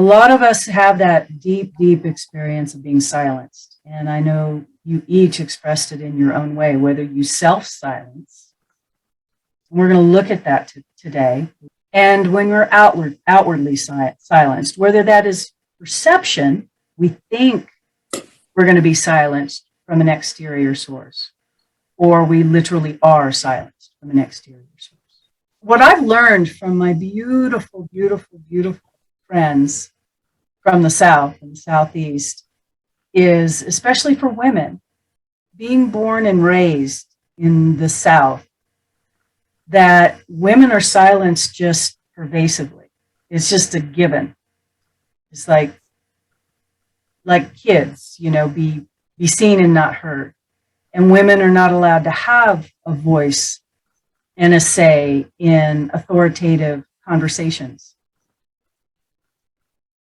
A lot of us have that deep, deep experience of being silenced. And I know you each expressed it in your own way, whether you self-silence. We're going to look at that today. And when we're outwardly silenced, whether that is perception, we think we're going to be silenced from an exterior source, or we literally are silenced from an exterior source. What I've learned from my beautiful, beautiful, beautiful friends from the South and the Southeast is, especially for women, being born and raised in the South, that women are silenced just pervasively. It's just a given. It's like kids, be seen and not heard. And women are not allowed to have a voice and a say in authoritative conversations.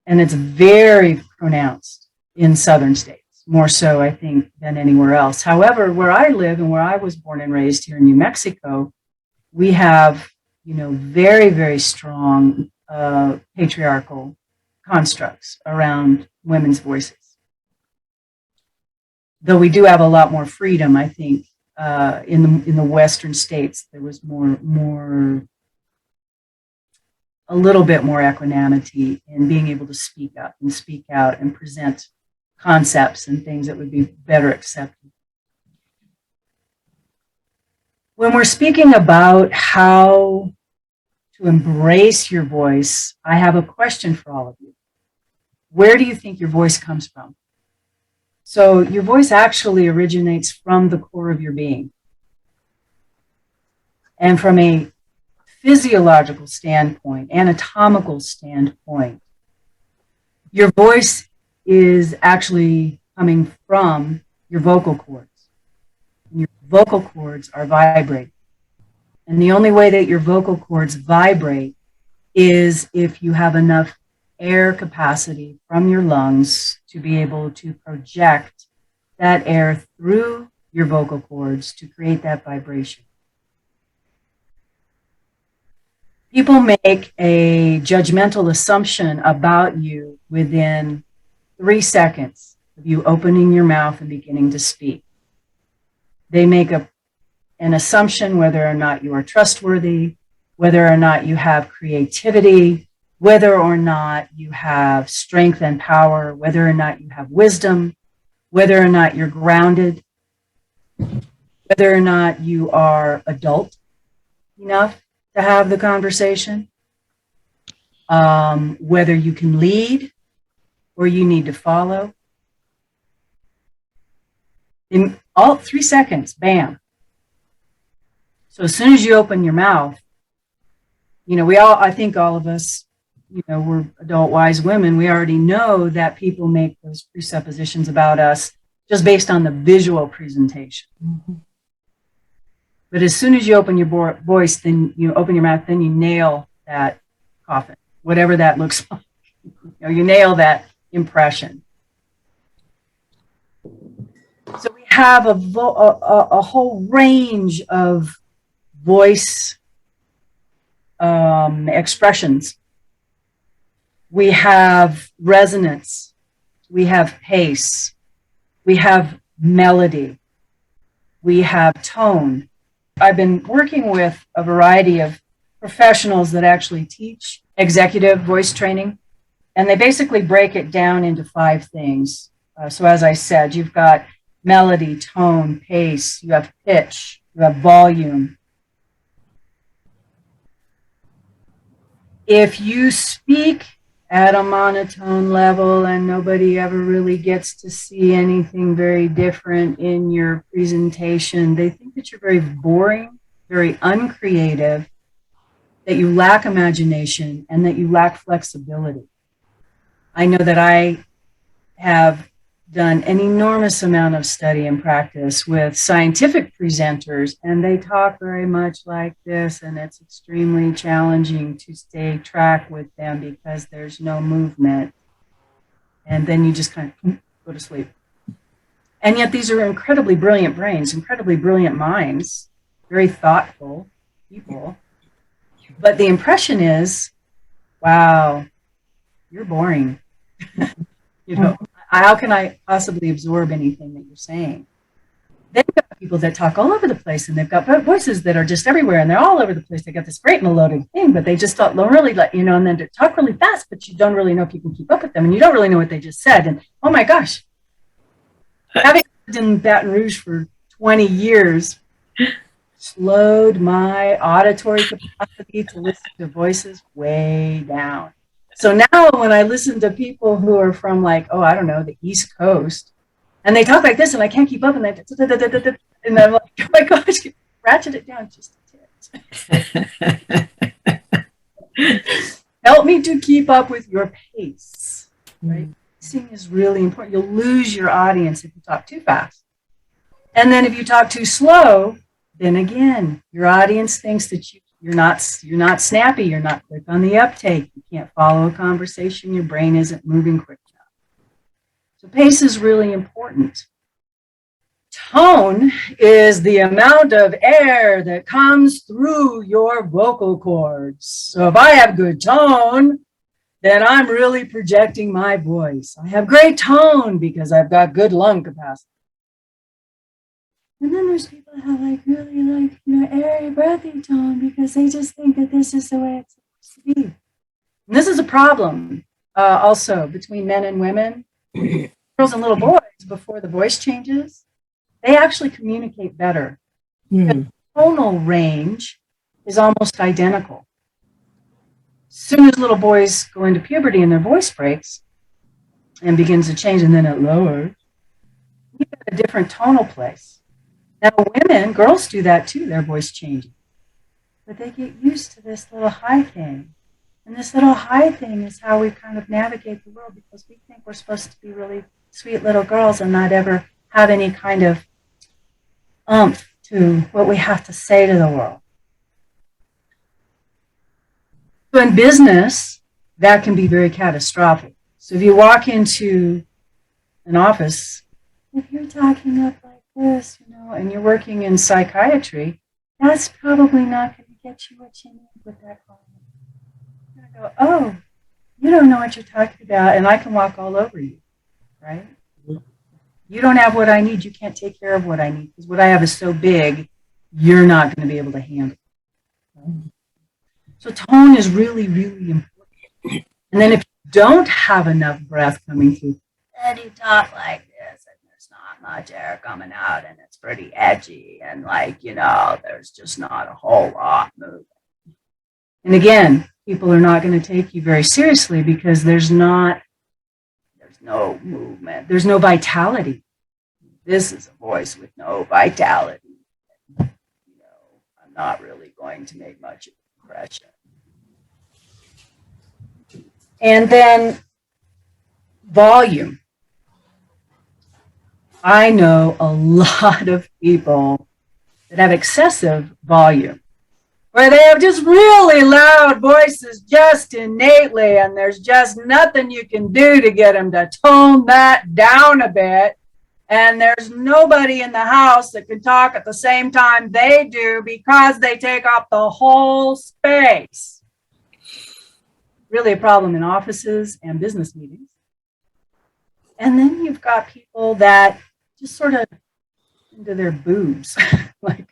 And it's very pronounced in southern states, more so, I think, than anywhere else. However, where I live and where I was born and raised here in New Mexico, we have, very, very strong patriarchal constructs around women's voices. Though we do have a lot more freedom, I think, in the Western states, there was a little bit more equanimity in being able to speak up and speak out and present concepts and things that would be better accepted. When we're speaking about how to embrace your voice, I have a question for all of you. Where do you think your voice comes from? So your voice actually originates from the core of your being. And from a physiological standpoint, anatomical standpoint, your voice is actually coming from your vocal cords. And your vocal cords are vibrating. And the only way that your vocal cords vibrate is if you have enough air capacity from your lungs to be able to project that air through your vocal cords to create that vibration. People make a judgmental assumption about you within 3 seconds of you opening your mouth and beginning to speak. They make an assumption whether or not you are trustworthy, whether or not you have creativity, whether or not you have strength and power, whether or not you have wisdom, whether or not you're grounded, whether or not you are adult enough to have the conversation, whether you can lead or you need to follow. In all 3 seconds, bam. So as soon as you open your mouth, I think all of us, we're adult wise women, we already know that people make those presuppositions about us just based on the visual presentation. Mm-hmm. But as soon as you open your voice, then you open your mouth, then you nail that coffin, whatever that looks like. You nail that impression. So we have a whole range of voice expressions. We have resonance, we have pace, we have melody, we have tone. I've been working with a variety of professionals that actually teach executive voice training, and they basically break it down into 5 things. So as I said, you've got melody, tone, pace, you have pitch, you have volume. If you speak at a monotone level and nobody ever really gets to see anything very different in your presentation, they think that you're very boring, very uncreative, that you lack imagination, and that you lack flexibility. I know that I have done an enormous amount of study and practice with scientific presenters, and they talk very much like this, and it's extremely challenging to stay track with them because there's no movement. And then you just kind of go to sleep. And yet these are incredibly brilliant brains, incredibly brilliant minds, very thoughtful people. But the impression is, wow, you're boring. You know, how can I possibly absorb anything that you're saying? Then you've got people that talk all over the place, and they've got voices that are just everywhere, and they're all over the place. They got this great melodic thing, but they just don't really let you know, and then they talk really fast, but you don't really know if you can keep up with them, and you don't really know what they just said. And oh my gosh, having lived in Baton Rouge for 20 years slowed my auditory capacity to listen to voices way down. So now when I listen to people who are from, like, oh, I don't know, the East Coast, and they talk like this and I can't keep up, and and I'm like, oh my gosh, ratchet it down just a bit. Help me to keep up with your pace, right? Pacing is really important. You'll lose your audience if you talk too fast. And then if you talk too slow, then again, your audience thinks that you're not snappy, you're not quick on the uptake, you can't follow a conversation, your brain isn't moving quick enough. So pace is really important. Tone is the amount of air that comes through your vocal cords. So if I have good tone, then I'm really projecting my voice. I have great tone because I've got good lung capacity. And then there's people that have like really like, you know, airy, breathy tone because they just think that this is the way it's supposed to be. And this is a problem also between men and women. Girls and little boys, before the voice changes, they actually communicate better. The tonal range is almost identical. As soon as little boys go into puberty and their voice breaks and begins to change, and then it lowers, you get a different tonal place. Now, women, girls do that too, their voice changes. But they get used to this little high thing. And this little high thing is how we kind of navigate the world, because we think we're supposed to be really sweet little girls and not ever have any kind of oomph to what we have to say to the world. So in business, that can be very catastrophic. So if you walk into an office, if you're talking up like this, you know, and you're working in psychiatry, that's probably not going to get you what you need with that client. You're going to go, oh, you don't know what you're talking about, and I can walk all over you, right? You don't have what I need. You can't take care of what I need because what I have is so big, you're not going to be able to handle it. Right? So tone is really, really important. And then if you don't have enough breath coming through, then you talk like this, and there's not much air coming out, and it's pretty edgy, and like, you know, there's just not a whole lot moving. And again, people are not going to take you very seriously because there's no movement, there's no vitality. This is a voice with no vitality. You know, I'm not really going to make much of an impression. And then volume. I know a lot of people that have excessive volume, where they have just really loud voices just innately, and there's just nothing you can do to get them to tone that down a bit. And there's nobody in the house that can talk at the same time they do because they take up the whole space. Really a problem in offices and business meetings. And then you've got people that just sort of into their boobs, like,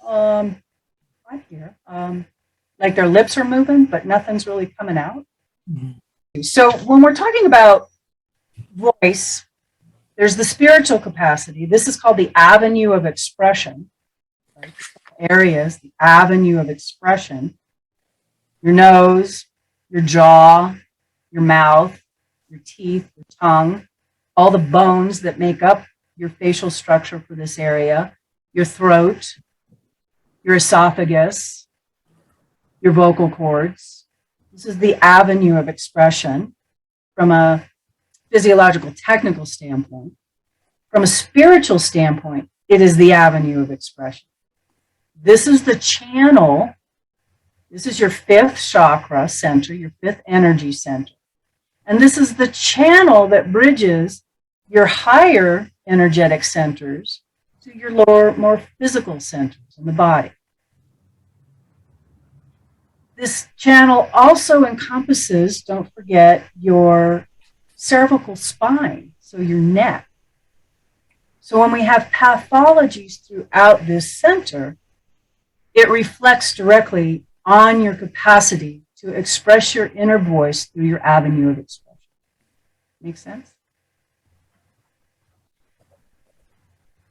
right here. Like their lips are moving, but nothing's really coming out. Mm-hmm. So when we're talking about voice, there's the spiritual capacity. This is called the avenue of expression. Right? Areas, the avenue of expression. Your nose, your jaw, your mouth, your teeth, your tongue, all the bones that make up your facial structure for this area, your throat, your esophagus, your vocal cords. This is the avenue of expression from a physiological, technical standpoint. From a spiritual standpoint, it is the avenue of expression. This is the channel. This is your fifth chakra center, your fifth energy center. And this is the channel that bridges your higher energetic centers to your lower, more physical centers in the body. This channel also encompasses, don't forget, your cervical spine, so your neck. So when we have pathologies throughout this center, it reflects directly on your capacity to express your inner voice through your avenue of expression. Make sense?